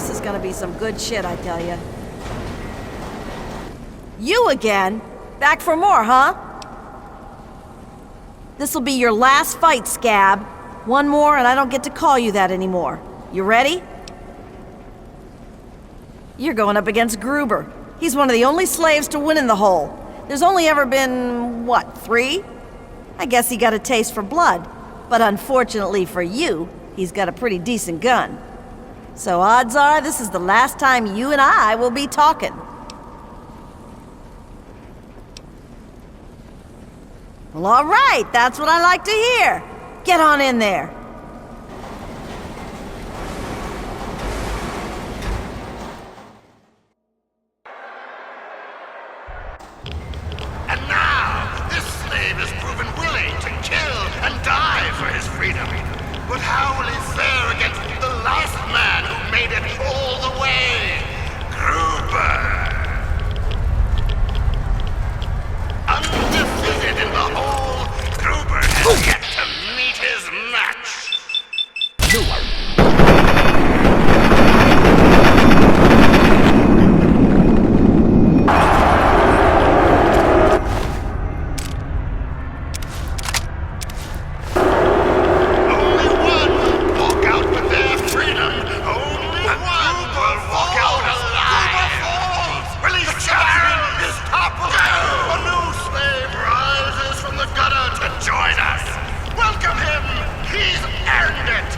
This is gonna be some good shit, I tell ya. You again? Back for more, huh? This'll be your last fight, Scab. One more and I don't get to call you that anymore. You ready? You're going up against Gruber. He's one of the only slaves to win in the hole. There's only ever been, what, 3? I guess he got a taste for blood. But unfortunately for you, he's got a pretty decent gun. So odds are this is the last time you and I will be talking. Well, all right, that's what I like to hear. Get on in there. And now, this slave is proven willing to kill and die for his freedom. But how will he fare against the last man who made it all the way? Gruber! Undefeated in the hole, Gruber has yet to meet his match. Only one will walk out with their freedom. Only one will walk out alive. Will he shatter his topple? A new slave rises from the gutter to join us. Welcome him. He's earned it.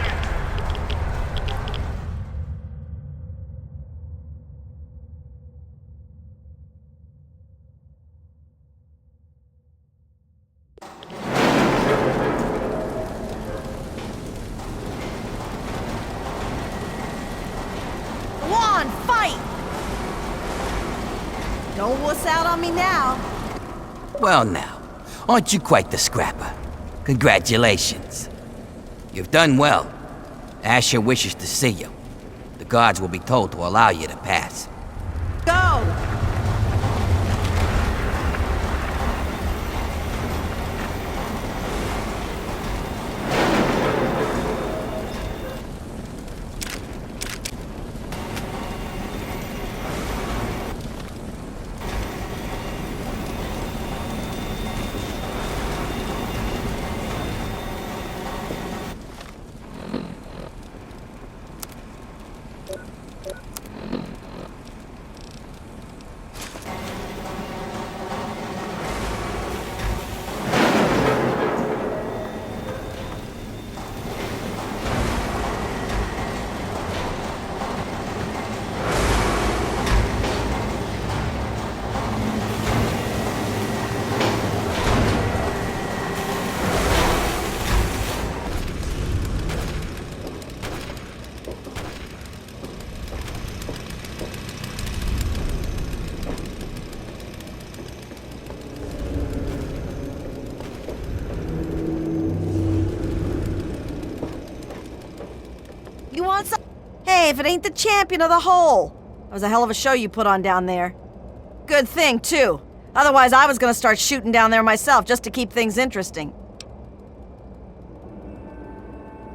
Go on, fight! Don't wuss out on me now. Well now, aren't you quite the scrapper? Congratulations. You've done well. Asher wishes to see you. The guards will be told to allow you to pass. Go! You want some? Hey, if it ain't the champion of the hole. That was a hell of a show you put on down there. Good thing, too. Otherwise, I was gonna start shooting down there myself just to keep things interesting.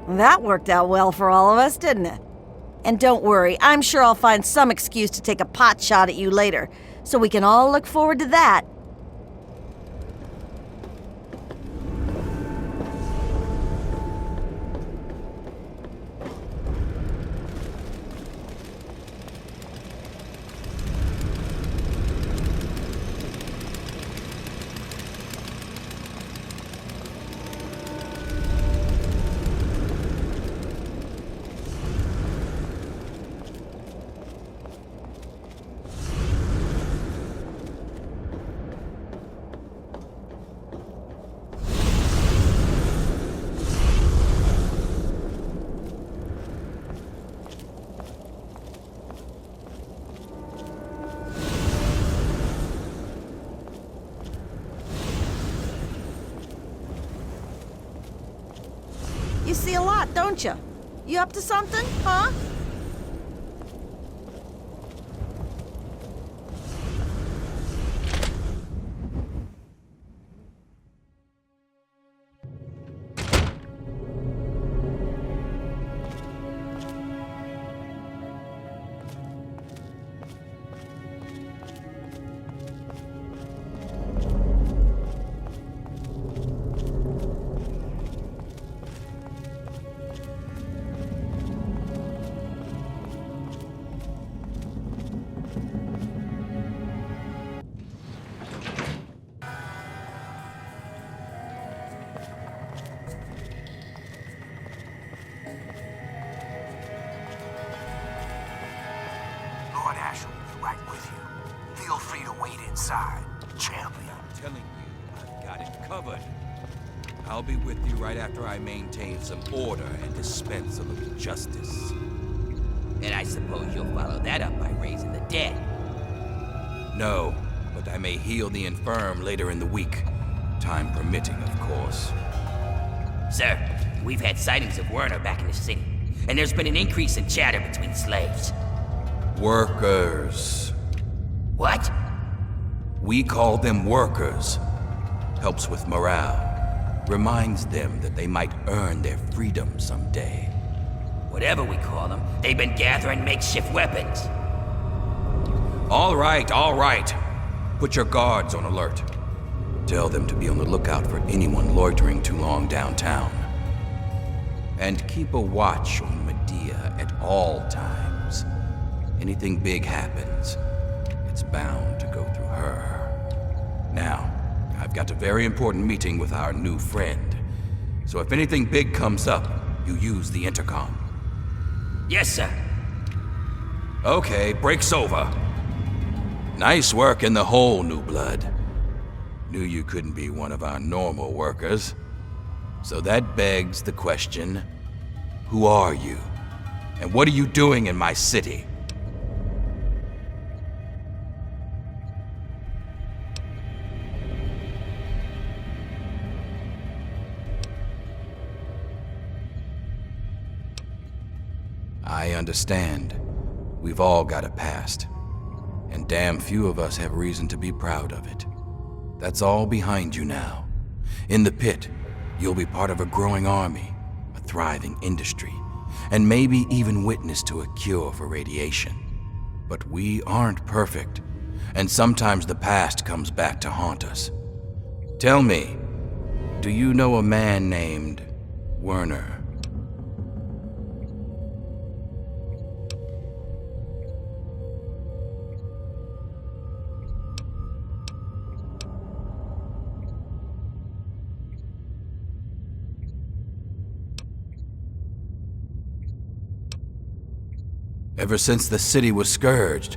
That worked out well for all of us, didn't it? And don't worry, I'm sure I'll find some excuse to take a pot shot at you later, so we can all look forward to that. You see a lot, don't you? You up to something, huh? telling you, I've got it covered. I'll be with you right after I maintain some order and dispense a little justice. And I suppose you'll follow that up by raising the dead. No, but I may heal the infirm later in the week. Time permitting, of course. Sir, we've had sightings of Werner back in the city, and there's been an increase in chatter between slaves. Workers. What? We call them workers. Helps with morale. Reminds them that they might earn their freedom someday. Whatever we call them, they've been gathering makeshift weapons. All right. Put your guards on alert. Tell them to be on the lookout for anyone loitering too long downtown. And keep a watch on Medea at all times. Anything big happens, it's bound to go through her. Now, I've got a very important meeting with our new friend. So if anything big comes up, you use the intercom. Yes, sir. Okay, break's over. Nice work in the hole, New Blood. Knew you couldn't be one of our normal workers. So that begs the question, who are you? And what are you doing in my city? I understand. We've all got a past. And damn few of us have reason to be proud of it. That's all behind you now. In the pit, you'll be part of a growing army, a thriving industry, and maybe even witness to a cure for radiation. But we aren't perfect, and sometimes the past comes back to haunt us. Tell me, do you know a man named Werner? Ever since the city was scourged,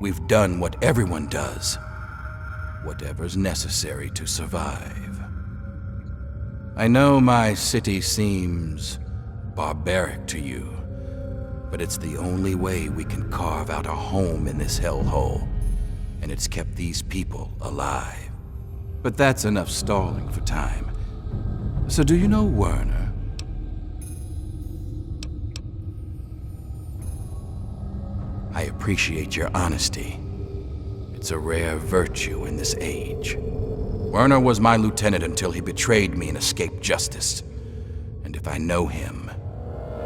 we've done what everyone does. Whatever's necessary to survive. I know my city seems barbaric to you, but it's the only way we can carve out a home in this hellhole, and it's kept these people alive. But that's enough stalling for time. So do you know Werner? I appreciate your honesty. It's a rare virtue in this age. Werner was my lieutenant until he betrayed me and escaped justice. And if I know him,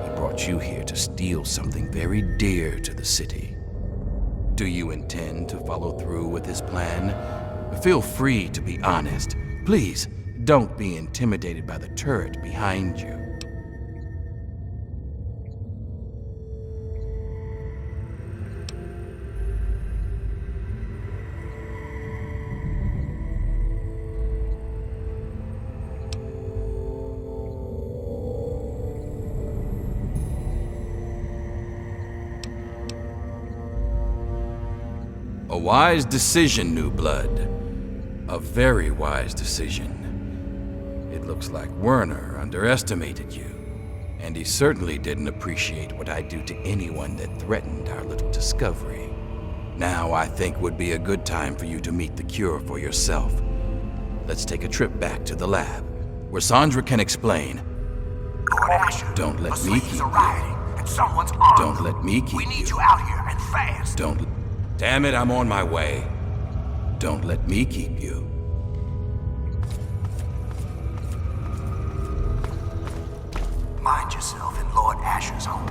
he brought you here to steal something very dear to the city. Do you intend to follow through with his plan? Feel free to be honest. Please, don't be intimidated by the turret behind you. A wise decision, New Blood. A very wise decision. It looks like Werner underestimated you, and he certainly didn't appreciate what I do to anyone that threatened our little discovery. Now I think would be a good time for you to meet the cure for yourself. Let's take a trip back to the lab, where Sandra can explain. Lord Asher, Don't let the me slaves keep are you. rioting, and someone's armed Don't them. let me keep We need you. you out here, and fast. Damn it, I'm on my way. Don't let me keep you. Mind yourself in Lord Asher's home.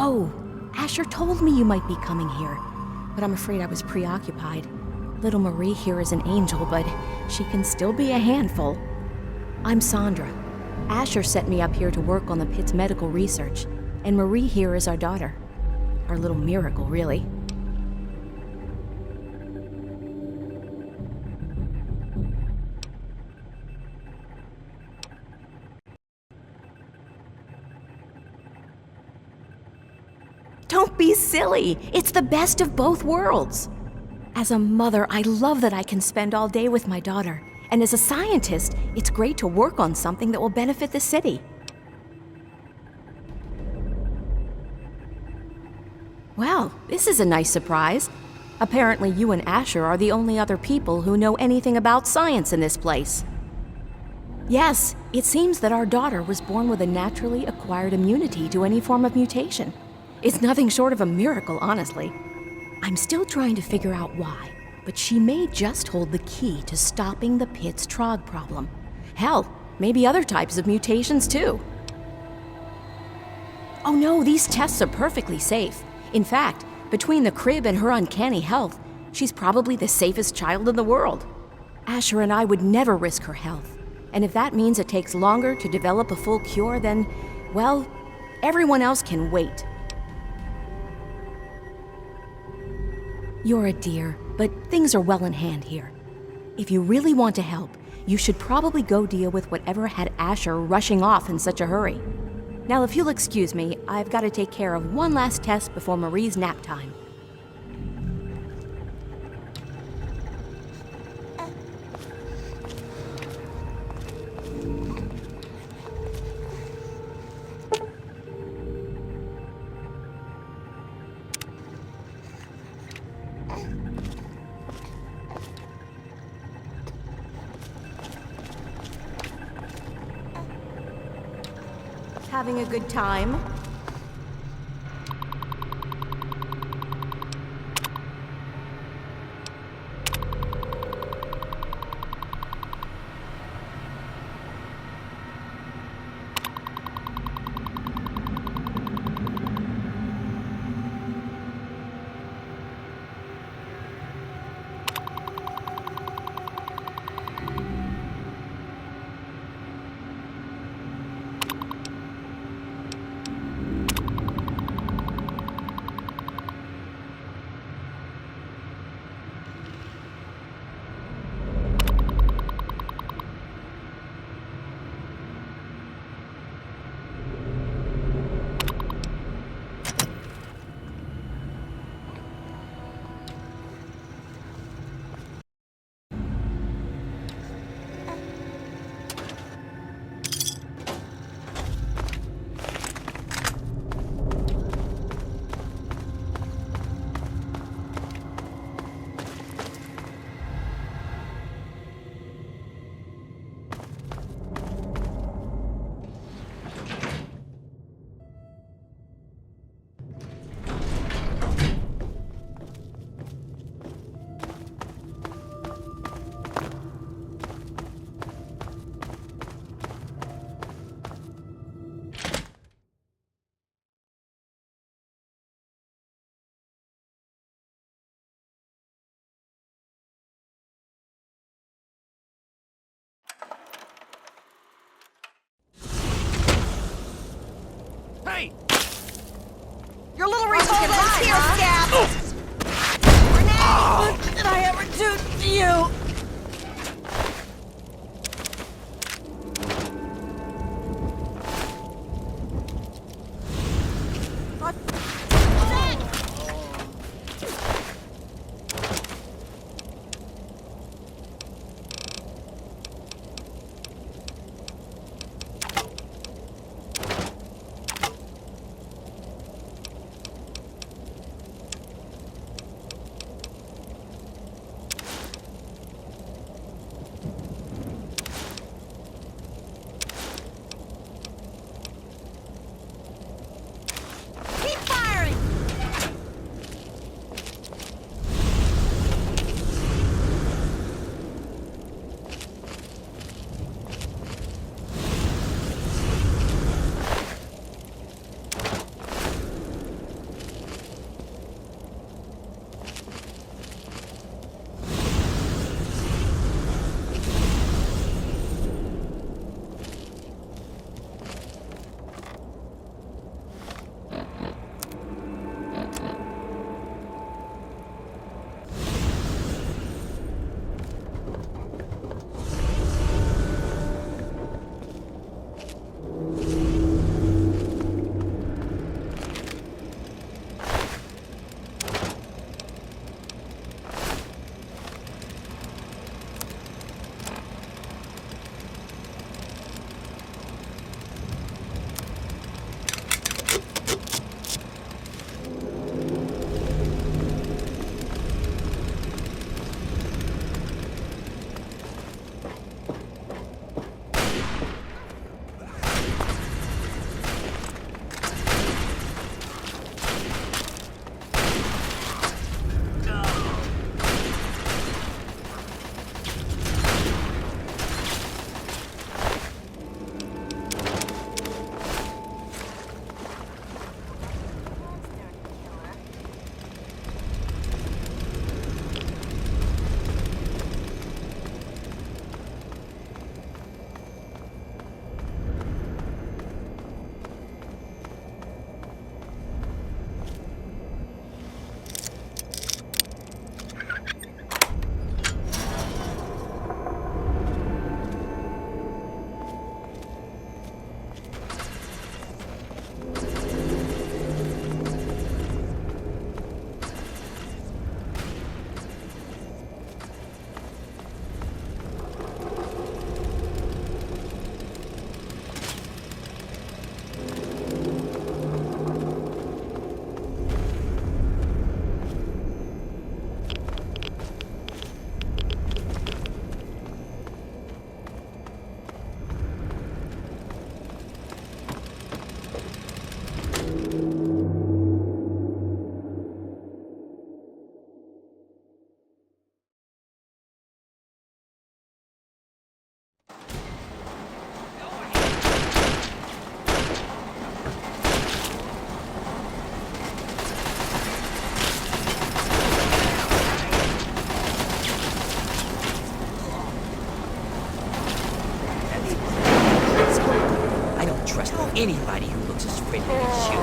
Oh, Asher told me you might be coming here, but I'm afraid I was preoccupied. Little Marie here is an angel, but she can still be a handful. I'm Sandra. Asher sent me up here to work on the Pitt's medical research, and Marie here is our daughter. Our little miracle, really. Don't be silly! It's the best of both worlds! As a mother, I love that I can spend all day with my daughter. And as a scientist, it's great to work on something that will benefit the city. Well, this is a nice surprise. Apparently you and Asher are the only other people who know anything about science in this place. Yes, it seems that our daughter was born with a naturally acquired immunity to any form of mutation. It's nothing short of a miracle, honestly. I'm still trying to figure out why, but she may just hold the key to stopping the Pitt's Trog problem. Hell, maybe other types of mutations too. Oh no, these tests are perfectly safe. In fact, between the crib and her uncanny health, she's probably the safest child in the world. Asher and I would never risk her health. And if that means it takes longer to develop a full cure, then, well, everyone else can wait. You're a dear, but things are well in hand here. If you really want to help, you should probably go deal with whatever had Asher rushing off in such a hurry. Now, if you'll excuse me, I've got to take care of one last test before Marie's nap time. Having a good time? Hey! Your little revolt is here, Scab! Renee! What did I ever do to you? anybody who looks as friendly as you.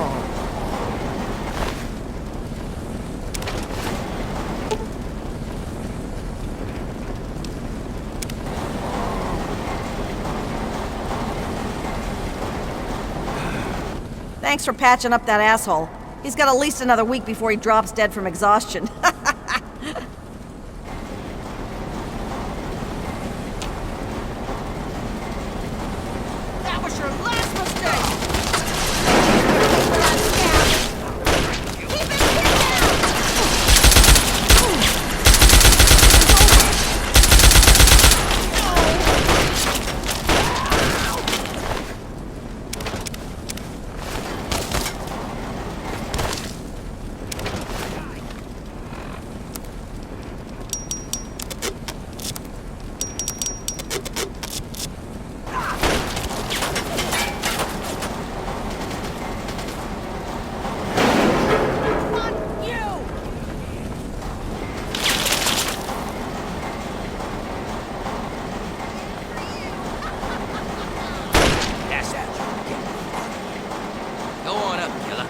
Thanks for patching up that asshole. He's got at least another week before he drops dead from exhaustion. That was your last mistake! Keep it Go on up, killer.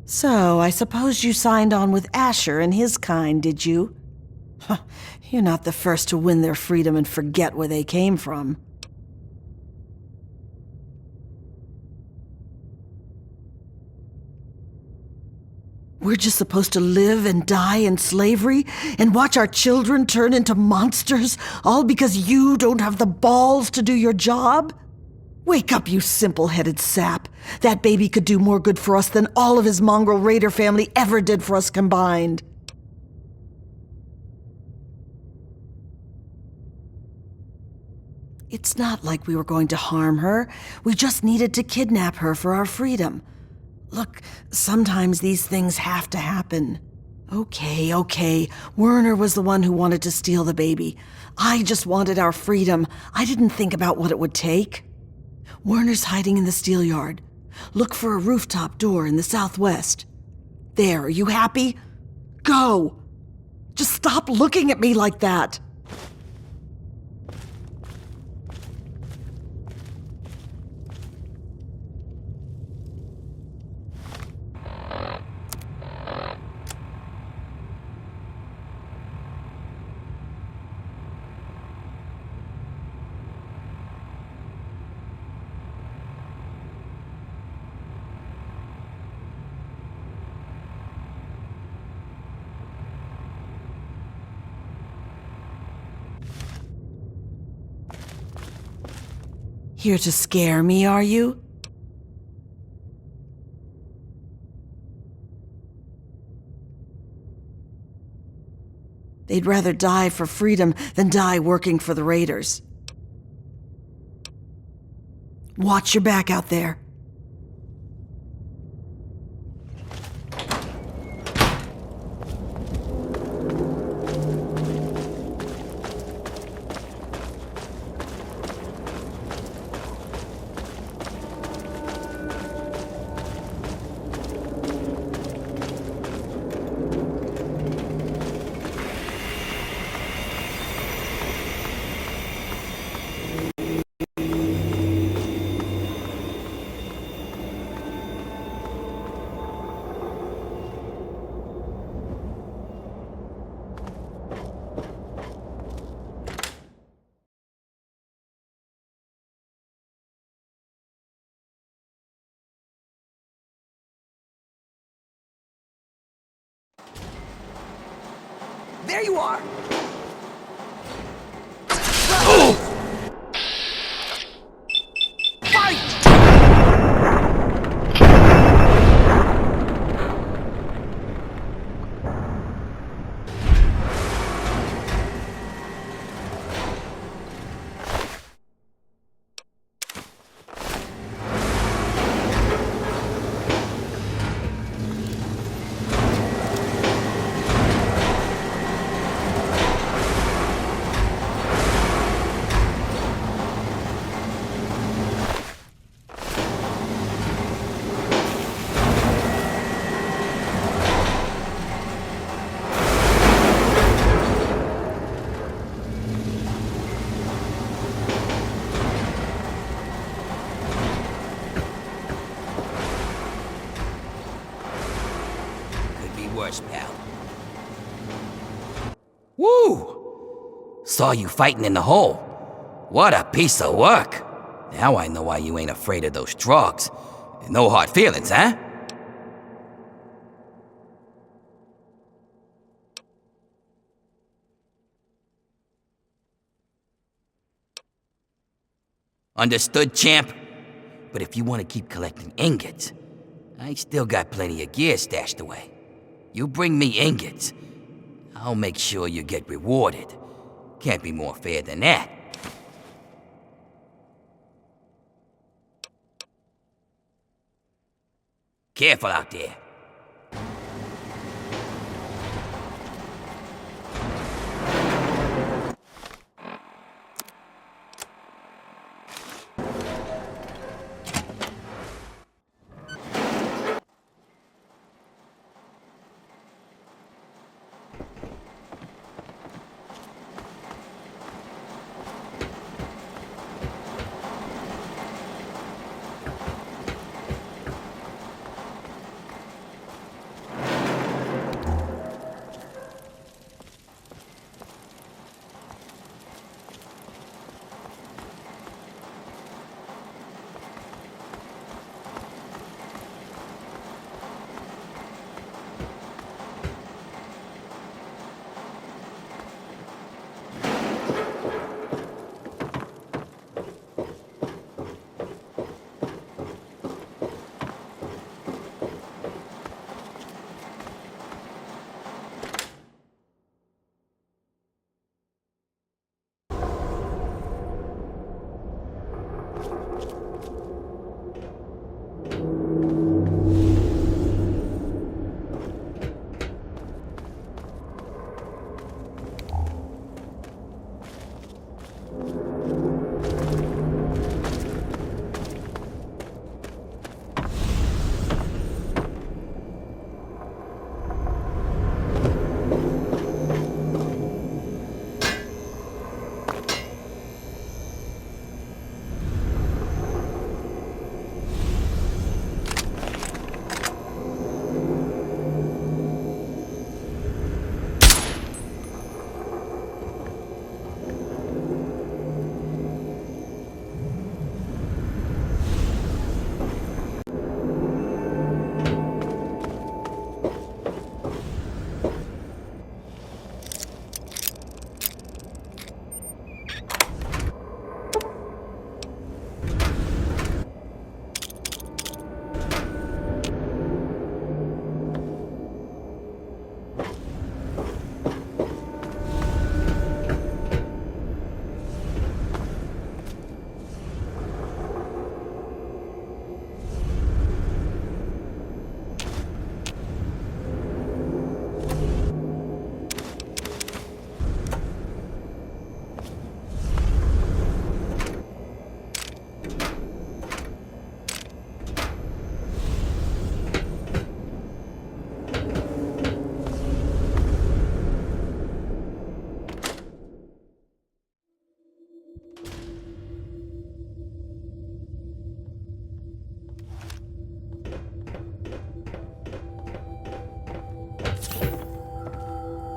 So, I suppose you signed on with Asher and his kind, did you? Huh, you're not the first to win their freedom and forget where they came from. We're just supposed to live and die in slavery and watch our children turn into monsters, all because you don't have the balls to do your job? Wake up, you simple-headed sap. That baby could do more good for us than all of his mongrel raider family ever did for us combined. It's not like we were going to harm her. We just needed to kidnap her for our freedom. Look, sometimes these things have to happen. Okay. Werner was the one who wanted to steal the baby. I just wanted our freedom. I didn't think about what it would take. Werner's hiding in the steel yard. Look for a rooftop door in the southwest. There, are you happy? Go! Just stop looking at me like that! Here to scare me, are you? They'd rather die for freedom than die working for the Raiders. Watch your back out there. There you are! Worse, pal. Woo! Saw you fighting in the hole. What a piece of work. Now I know why you ain't afraid of those drugs. No hard feelings, huh? Understood, champ? But if you want to keep collecting ingots, I still got plenty of gear stashed away. You bring me ingots, I'll make sure you get rewarded. Can't be more fair than that. Careful out there.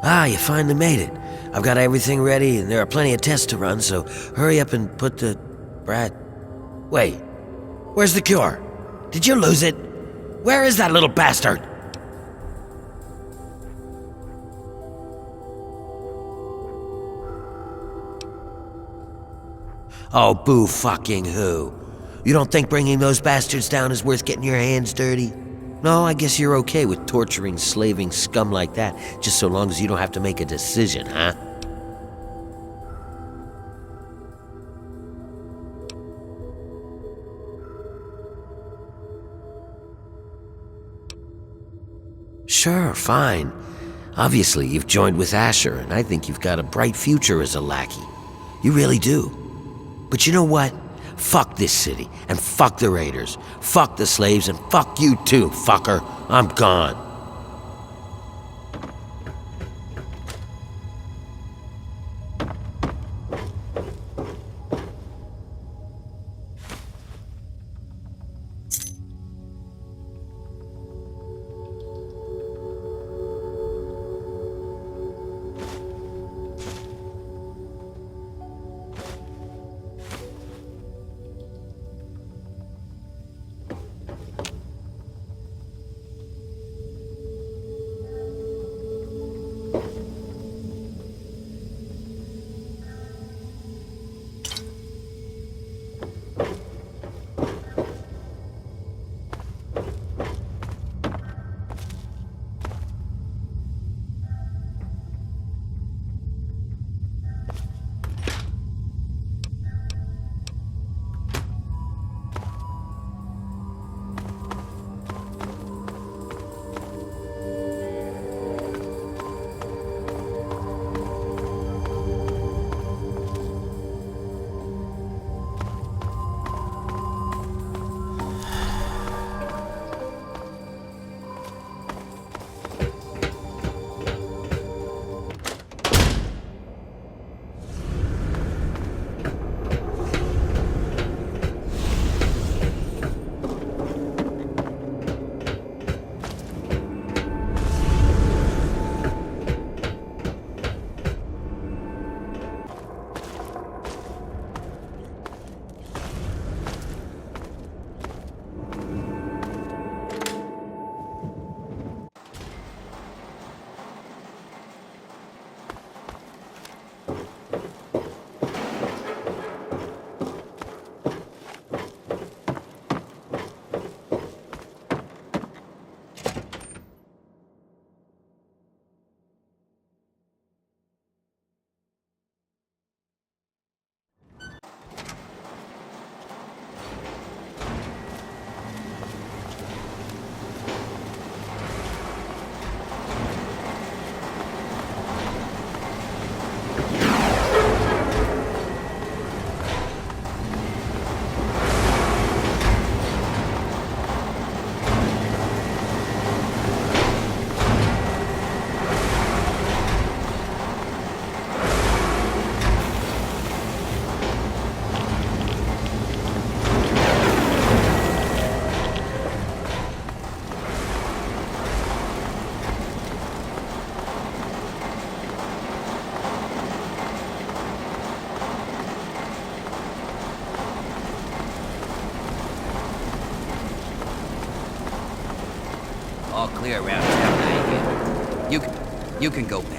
Ah, you finally made it. I've got everything ready, and there are plenty of tests to run, so hurry up and put the... Wait. Where's the cure? Did you lose it? Where is that little bastard? Oh, boo fucking who? You don't think bringing those bastards down is worth getting your hands dirty? No, I guess you're okay with torturing, slaving scum like that, just so long as you don't have to make a decision, huh? Sure, fine. Obviously, you've joined with Asher, and I think you've got a bright future as a lackey. You really do. But you know what? Fuck this city, and fuck the raiders. Fuck the slaves, and fuck you too, fucker. I'm gone. All clear around town now, you can go past.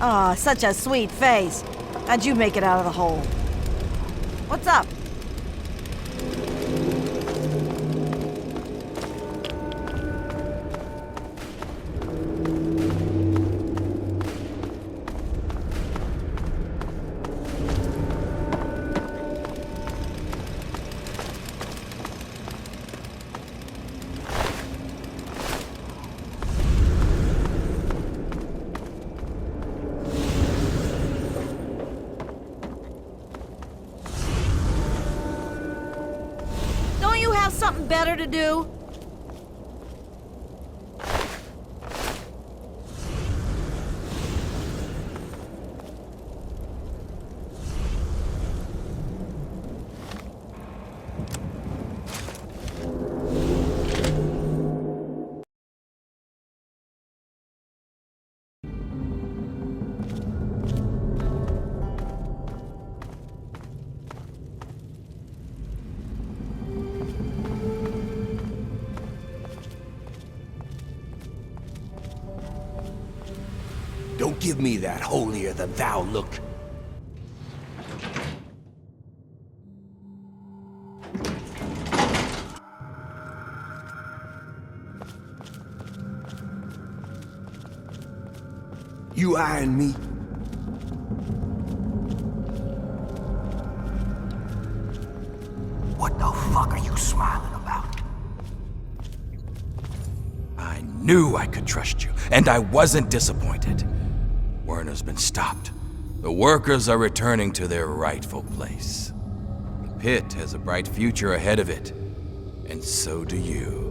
Aw, such a sweet face. How'd you make it out of the hole? What's up? better to do? Don't give me that holier-than-thou look. You eyeing me? What the fuck are you smiling about? I knew I could trust you, and I wasn't disappointed. Werner's been stopped. The workers are returning to their rightful place. The pit has a bright future ahead of it, and so do you.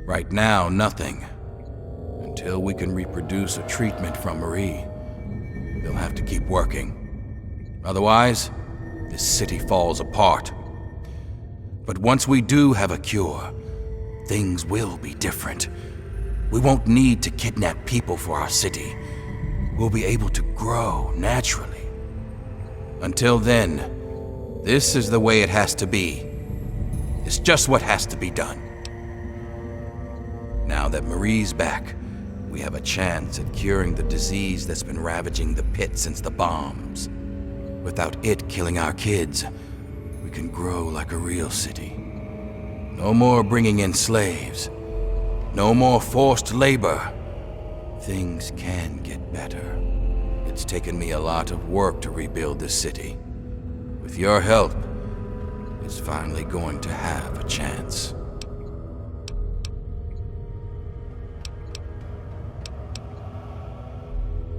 Right now, nothing. Until we can reproduce a treatment from Marie, they'll have to keep working. Otherwise, this city falls apart. But once we do have a cure, things will be different. We won't need to kidnap people for our city. We'll be able to grow naturally. Until then, this is the way it has to be. It's just what has to be done. Now that Marie's back, we have a chance at curing the disease that's been ravaging the pit since the bombs. Without it killing our kids, we can grow like a real city. No more bringing in slaves. No more forced labor. Things can get better. It's taken me a lot of work to rebuild this city. With your help, it's finally going to have a chance.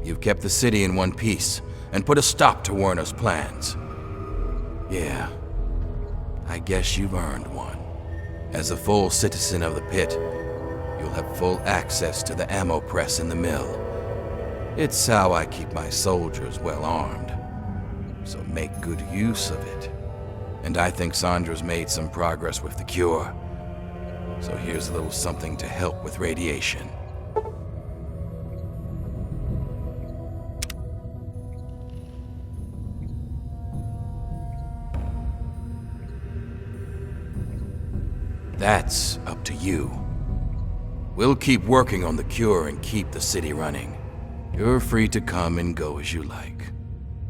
You've kept the city in one piece and put a stop to Werner's plans. Yeah, I guess you've earned one. As a full citizen of the pit, you'll have full access to the ammo press in the mill. It's how I keep my soldiers well armed. So make good use of it. And I think Sandra's made some progress with the cure. So here's a little something to help with radiation. That's up to you. We'll keep working on the cure and keep the city running. You're free to come and go as you like.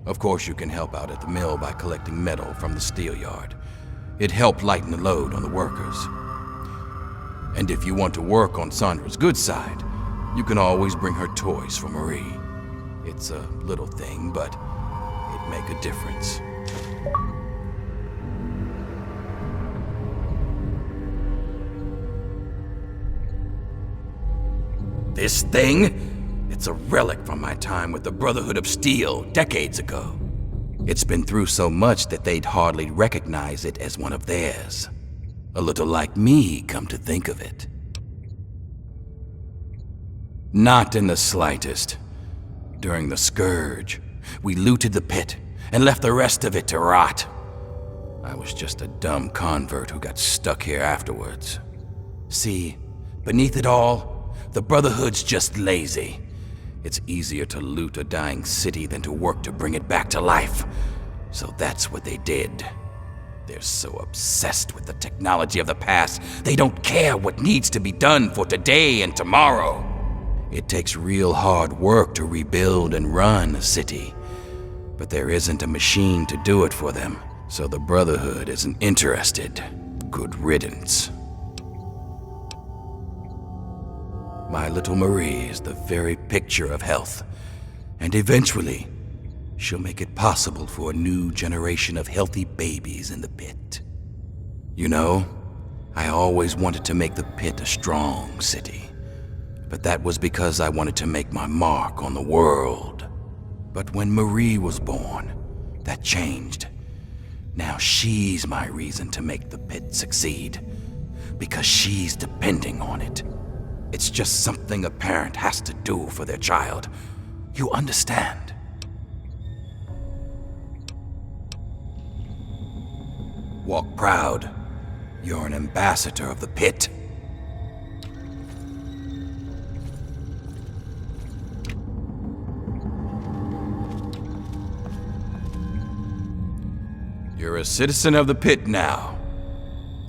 Of course, you can help out at the mill by collecting metal from the steel yard. It'd help lighten the load on the workers. And if you want to work on Sandra's good side, you can always bring her toys for Marie. It's a little thing, but it'd make a difference. This thing? It's a relic from my time with the Brotherhood of Steel decades ago. It's been through so much that they'd hardly recognize it as one of theirs. A little like me, come to think of it. Not in the slightest. During the Scourge, we looted the pit and left the rest of it to rot. I was just a dumb convert who got stuck here afterwards. See, beneath it all, the Brotherhood's just lazy. It's easier to loot a dying city than to work to bring it back to life. So that's what they did. They're so obsessed with the technology of the past, they don't care what needs to be done for today and tomorrow. It takes real hard work to rebuild and run a city. But there isn't a machine to do it for them, so the Brotherhood isn't interested. Good riddance. My little Marie is the very picture of health, and eventually, she'll make it possible for a new generation of healthy babies in the pit. You know, I always wanted to make the pit a strong city. But that was because I wanted to make my mark on the world. But when Marie was born, that changed. Now she's my reason to make the pit succeed. Because she's depending on it. It's just something a parent has to do for their child. You understand? Walk proud. You're an ambassador of the pit. You're a citizen of the pit now.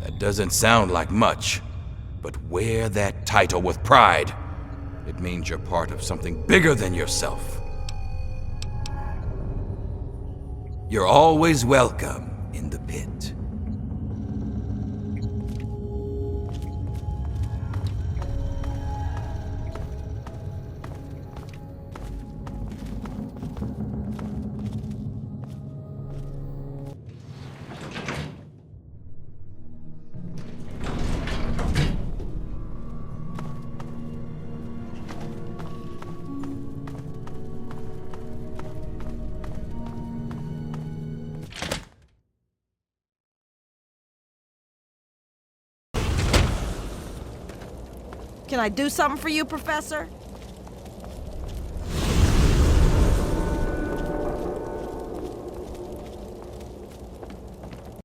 That doesn't sound like much, but wear that title with pride. It means you're part of something bigger than yourself. You're always welcome in the pit. Can I do something for you, Professor?